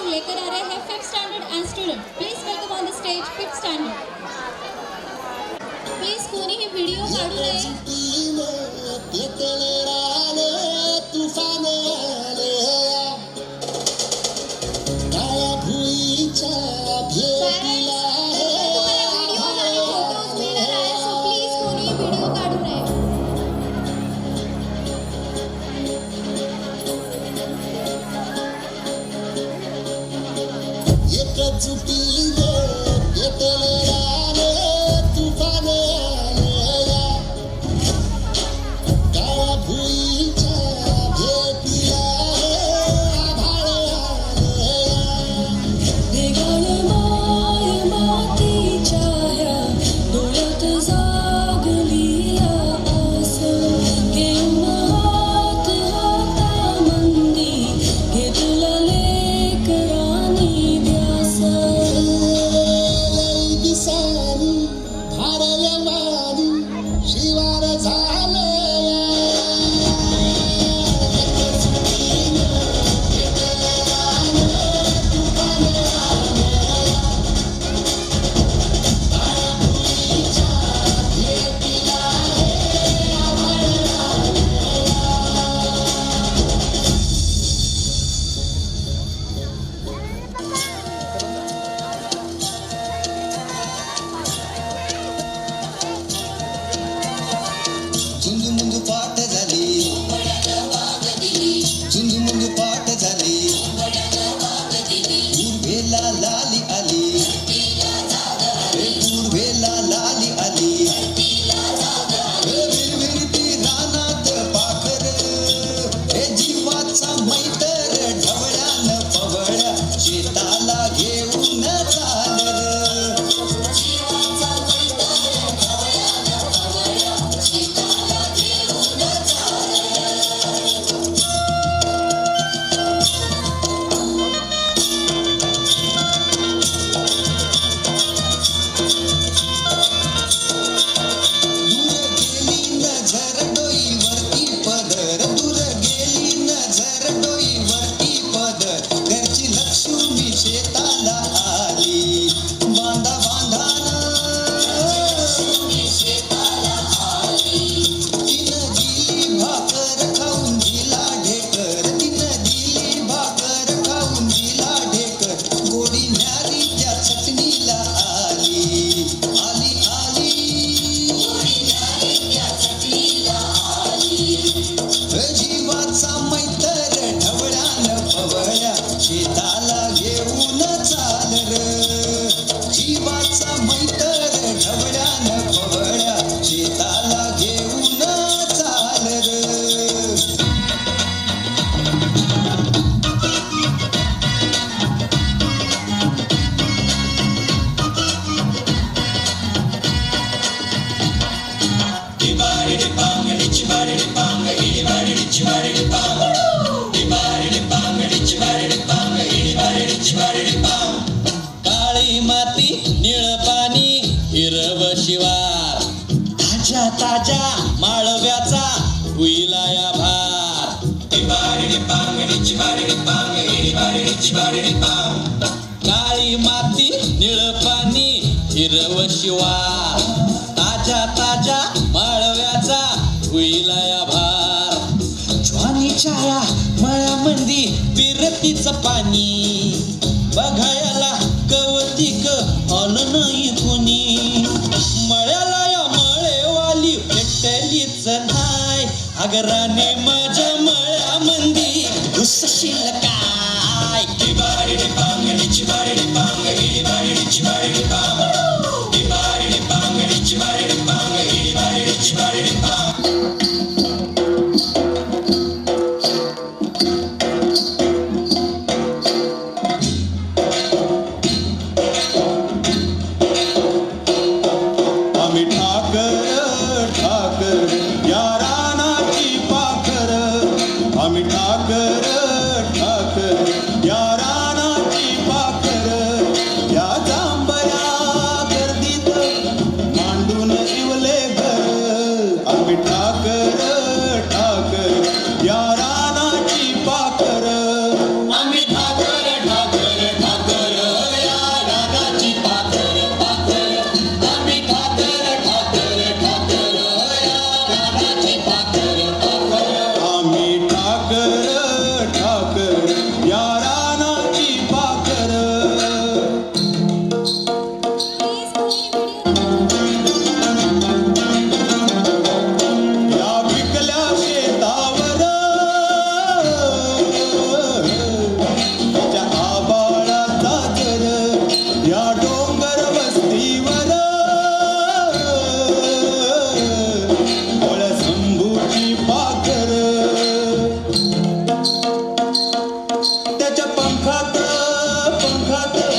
Song लेकर आ रहे हैं 5th standard end student. Please welcome on the stage 5th standard. Please कोणीही video काढू नये. काळी माती निळ पाणी हिरव शिवार ताज्या ताज्या माळव्याचा हुईला या भार. काळी माती निळ पाणी हिरव शिवार ताज्या ताज्या माळव्याचा हुईला या भार. ज्वानीच्या या मळ्यामंदी विरतीचं पाणी बघायला कवतिक आलं नाही कोणी. मळ्याला या मळेवाली भेटलीच नाही आगराने माझ्या मळ्यामंदी घुसशील काय. आम्ही ठाकर पंखात पंखात